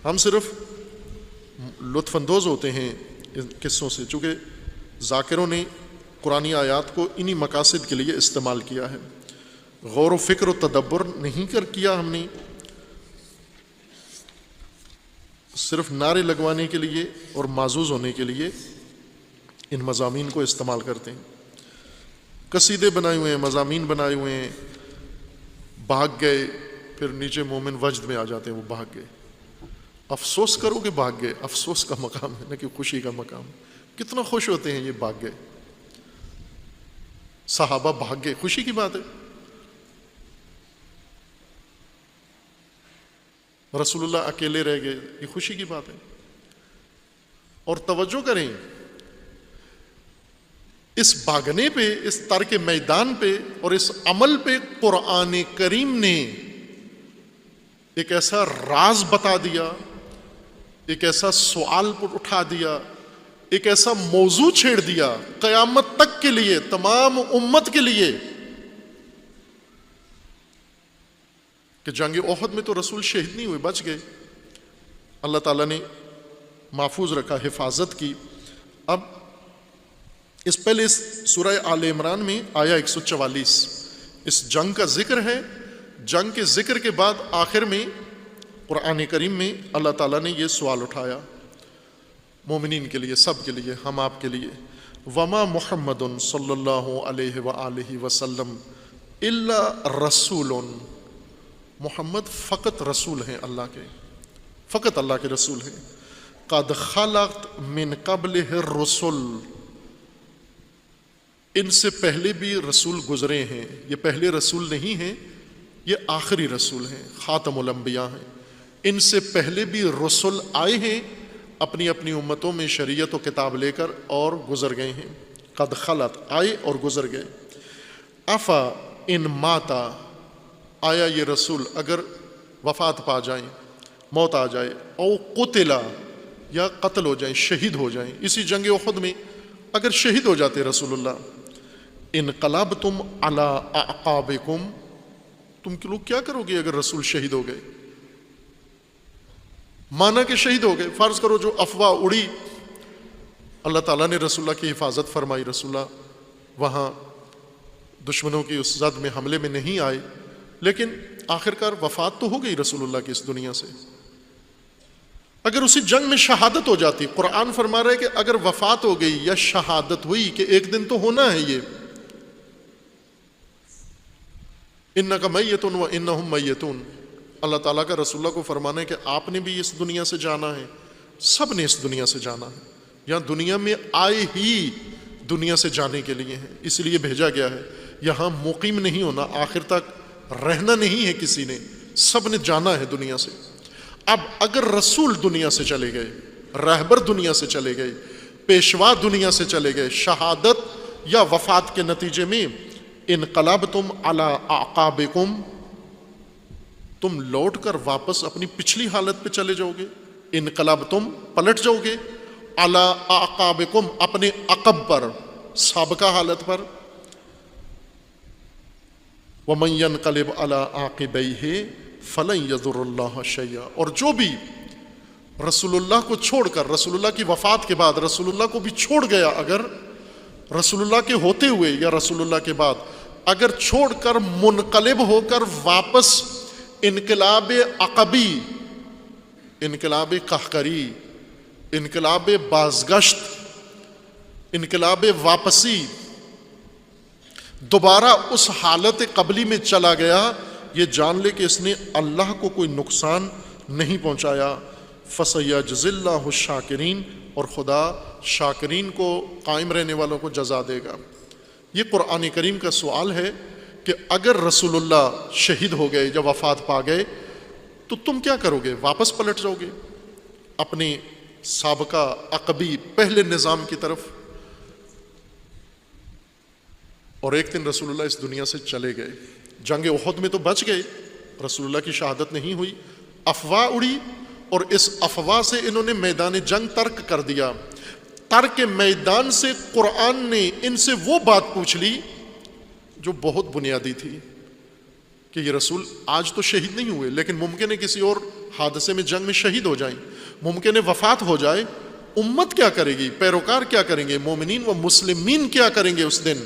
ہم صرف لطف اندوز ہوتے ہیں ان قصوں سے، چونکہ ذاکروں نے قرآنی آیات کو انہی مقاصد کے لیے استعمال کیا ہے. غور و فکر و تدبر نہیں کیا ہم نے، صرف نعرے لگوانے کے لیے اور معزوز ہونے کے لیے ان مضامین کو استعمال کرتے ہیں. قصیدے بنائے ہوئے ہیں، مضامین بنائے ہوئے ہیں، بھاگ گئے، پھر نیچے مومن وجد میں آ جاتے ہیں وہ بھاگ گئے. افسوس کرو کہ بھاگ گئے، افسوس کا مقام ہے نہ کہ خوشی کا مقام. کتنا خوش ہوتے ہیں یہ بھاگ گئے. صحابہ بھاگ گئے، خوشی کی بات ہے. رسول اللہ اکیلے رہ گئے، یہ خوشی کی بات ہے. اور توجہ کریں، اس بھاگنے پہ، اس ترک میدان پہ اور اس عمل پہ قرآن کریم نے ایک ایسا راز بتا دیا، ایک ایسا سوال اٹھا دیا، ایک ایسا موضوع چھیڑ دیا قیامت تک کے لیے، تمام امت کے لیے، کہ جنگ احد میں تو رسول شہید نہیں ہوئے، بچ گئے. اللہ تعالیٰ نے محفوظ رکھا، حفاظت کی. اب اس پہلے اس سورہ آل عمران میں آیا 144 اس جنگ کا ذکر ہے. جنگ کے ذکر کے بعد آخر میں قرآن کریم میں اللہ تعالیٰ نے یہ سوال اٹھایا مومنین کے لیے، سب کے لیے، ہم آپ کے لیے. وما محمد صلی اللہ علیہ وآلہ وسلم الا رسول، محمد فقط رسول ہیں اللہ کے، فقط اللہ کے رسول ہیں. قد خلت من قبلہ الرسل، ان سے پہلے بھی رسول گزرے ہیں، یہ پہلے رسول نہیں ہیں، یہ آخری رسول ہیں، خاتم الانبیاء ہیں. ان سے پہلے بھی رسول آئے ہیں اپنی اپنی امتوں میں شریعت و کتاب لے کر اور گزر گئے ہیں. قد خلت، آئے اور گزر گئے. افا ان ماتا، آیا یہ رسول اگر وفات پا جائیں، موت آ جائے، او قتلا، یا قتل ہو جائیں، شہید ہو جائیں، اسی جنگ احد میں اگر شہید ہو جاتے رسول اللہ، انقلبتم علی اعقابکم، تم لوگ کیا کرو گے اگر رسول شہید ہو گئے؟ مانا کہ شہید ہو گئے. فرض کرو جو افواہ اڑی، اللہ تعالیٰ نے رسول اللہ کی حفاظت فرمائی، رسول اللہ وہاں دشمنوں کی اس زد میں حملے میں نہیں آئے، لیکن آخرکار وفات تو ہو گئی رسول اللہ کی اس دنیا سے. اگر اسی جنگ میں شہادت ہو جاتی، قرآن فرما رہا ہے کہ اگر وفات ہو گئی یا شہادت ہوئی کہ ایک دن تو ہونا ہے یہ، انک میت و انہم میتون، اللہ تعالیٰ کا رسول اللہ کو فرمانا ہے کہ آپ نے بھی اس دنیا سے جانا ہے، سب نے اس دنیا سے جانا ہے. یہاں دنیا میں آئے ہی دنیا سے جانے کے لیے ہیں، اس لیے بھیجا گیا ہے. یہاں مقیم نہیں ہونا، آخر تک رہنا نہیں ہے کسی نے، سب نے جانا ہے دنیا سے. اب اگر رسول دنیا سے چلے گئے، رہبر دنیا سے چلے گئے، پیشوا دنیا سے چلے گئے، شہادت یا وفات کے نتیجے میں انقلبتم علی اعقابکم، تم لوٹ کر واپس اپنی پچھلی حالت پہ چلے جاؤ گے. انقلبتم، پلٹ جاؤ گے، علی اعقابکم، اپنے عقب پر، سابقہ حالت پر. وَمَن يَنْقَلِبْ عَلَىٰ عَاقِبَيْهِ فَلَن يَضُرَّ اللَّهَ شَيْئًا، اور جو بھی رسول اللہ کو چھوڑ کر، رسول اللہ کی وفات کے بعد رسول اللہ کو بھی چھوڑ گیا، اگر رسول اللہ کے ہوتے ہوئے یا رسول اللہ کے بعد اگر چھوڑ کر منقلب ہو کر واپس انقلاب عقبی، انقلاب قہقری، انقلاب بازگشت، انقلاب واپسی، دوبارہ اس حالت قبلی میں چلا گیا، یہ جان لے کہ اس نے اللہ کو کوئی نقصان نہیں پہنچایا. فَسَيَجْزِي اللَّهُ الشَّاكِرِينَ، اور خدا شاکرین کو، قائم رہنے والوں کو جزا دے گا. یہ قرآن کریم کا سوال ہے کہ اگر رسول اللہ شہید ہو گئے یا وفات پا گئے تو تم کیا کرو گے؟ واپس پلٹ جاؤ گے اپنے سابقہ عقبی پہلے نظام کی طرف؟ اور ایک دن رسول اللہ اس دنیا سے چلے گئے. جنگ احد میں تو بچ گئے، رسول اللہ کی شہادت نہیں ہوئی، افواہ اڑی، اور اس افواہ سے انہوں نے میدان جنگ ترک کر دیا. ترک میدان سے قرآن نے ان سے وہ بات پوچھ لی جو بہت بنیادی تھی کہ یہ رسول آج تو شہید نہیں ہوئے، لیکن ممکن ہے کسی اور حادثے میں جنگ میں شہید ہو جائیں, ممکن ہے وفات ہو جائے, امت کیا کرے گی, پیروکار کیا کریں گے, مومنین و مسلمین کیا کریں گے اس دن؟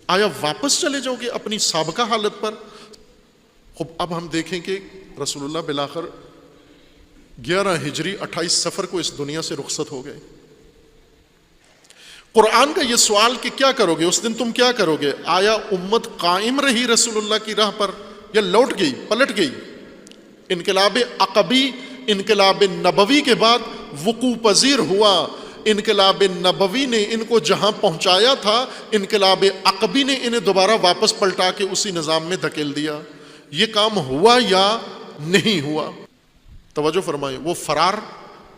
آیا واپس چلے جاؤ گے اپنی سابقہ حالت پر؟ خب اب ہم دیکھیں کہ رسول اللہ بالآخر 11 ہجری 28 صفر کو اس دنیا سے رخصت ہو گئے. قرآن کا یہ سوال کہ کیا کرو گے اس دن, تم کیا کرو گے؟ آیا امت قائم رہی رسول اللہ کی راہ پر یا لوٹ گئی, پلٹ گئی؟ انقلاب عقبی انقلاب نبوی کے بعد وقوع پذیر ہوا. انقلاب نبوی نے ان کو جہاں پہنچایا تھا, انقلاب عقبی نے انہیں دوبارہ واپس پلٹا کے اسی نظام میں دھکیل دیا. یہ کام ہوا یا نہیں ہوا؟ توجہ فرمائیں. وہ فرار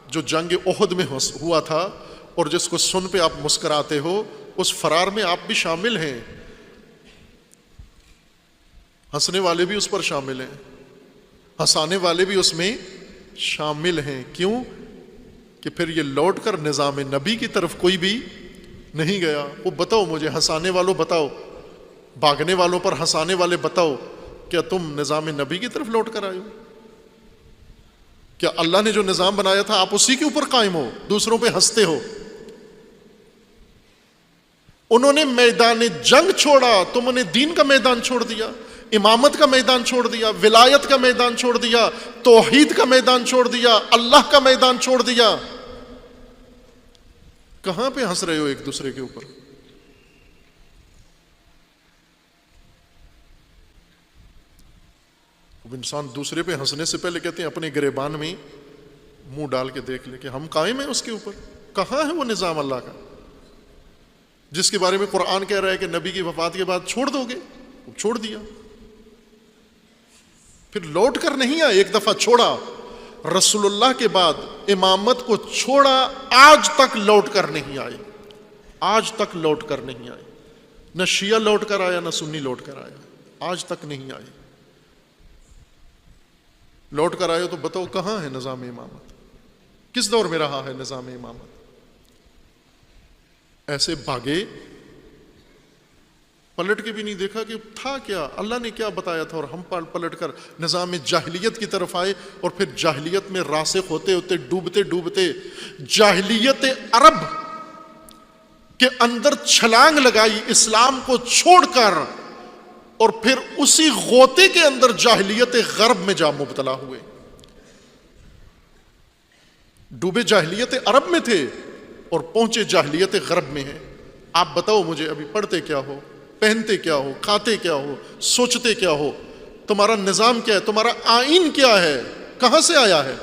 جو جنگ احد میں ہوا تھا اور جس کو سن پہ آپ مسکراتے ہو, اس فرار میں آپ بھی شامل ہیں, ہنسنے والے بھی اس پر شامل ہیں, ہنسانے والے بھی اس میں شامل ہیں. کیوں؟ کہ پھر یہ لوٹ کر نظام نبی کی طرف کوئی بھی نہیں گیا. وہ بتاؤ مجھے, ہنسانے والوں بتاؤ, بھاگنے والوں پر ہنسانے والے بتاؤ, کیا تم نظام نبی کی طرف لوٹ کر آئے ہو؟ کیا اللہ نے جو نظام بنایا تھا آپ اسی کے اوپر قائم ہو, دوسروں پہ ہنستے ہو؟ انہوں نے میدان جنگ چھوڑا, تم نے دین کا میدان چھوڑ دیا, امامت کا میدان چھوڑ دیا, ولایت کا میدان چھوڑ دیا, توحید کا میدان چھوڑ دیا, اللہ کا میدان چھوڑ دیا. کہاں پہ ہنس رہے ہو ایک دوسرے کے اوپر؟ اب انسان دوسرے پہ ہنسنے سے پہلے کہتے ہیں اپنے گریبان میں منہ ڈال کے دیکھ لے کہ ہم قائم ہیں اس کے اوپر. کہاں ہے وہ نظام اللہ کا جس کے بارے میں قرآن کہہ رہا ہے کہ نبی کی وفات کے بعد چھوڑ دو گے؟ چھوڑ دیا, پھر لوٹ کر نہیں آئے. ایک دفعہ چھوڑا, رسول اللہ کے بعد امامت کو چھوڑا, آج تک لوٹ کر نہیں آئے, آج تک لوٹ کر نہیں آئے. نہ شیعہ لوٹ کر آیا, نہ سنی لوٹ کر آیا, آج تک نہیں آئے. لوٹ کر آئے تو بتاؤ کہاں ہے نظام امامت؟ کس دور میں رہا ہے نظام امامت؟ ایسے بھاگے, پلٹ کے بھی نہیں دیکھا کہ تھا کیا, اللہ نے کیا بتایا تھا, اور ہم پلٹ کر نظام جاہلیت کی طرف آئے. اور پھر جاہلیت میں راسخ ہوتے ہوتے ڈوبتے ڈوبتے جاہلیت عرب کے اندر چھلانگ لگائی, اسلام کو چھوڑ کر, اور پھر اسی غوطے کے اندر جاہلیت غرب میں جا مبتلا ہوئے. ڈوبے جاہلیت عرب میں تھے اور پہنچے جاہلیت غرب میں ہیں. آپ بتاؤ مجھے, ابھی پڑھتے کیا ہو, پہنتے کیا ہو, کھاتے کیا ہو, سوچتے کیا ہو, تمہارا نظام کیا ہے, تمہارا آئین کیا ہے, کہاں سے آیا ہے,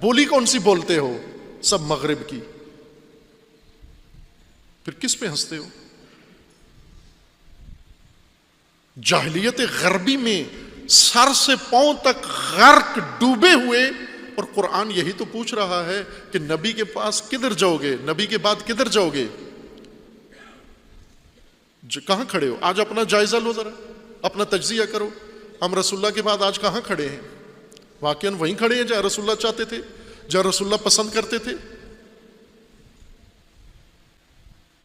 بولی کون سی بولتے ہو؟ سب مغرب کی. پھر کس پہ ہنستے ہو؟ جاہلیت غربی میں سر سے پاؤں تک غرق ڈوبے ہوئے, اور قرآن یہی تو پوچھ رہا ہے کہ نبی کے پاس کدھر جاؤ گے, نبی کے بعد کدھر جاؤ گے, کہاں کھڑے ہو؟ آج اپنا جائزہ لو, ذرا اپنا تجزیہ کرو. ہم رسول اللہ کے بعد آج کہاں کھڑے ہیں؟ واقعاً وہیں کھڑے ہیں جہاں رسول اللہ چاہتے تھے, جہاں رسول اللہ پسند کرتے تھے.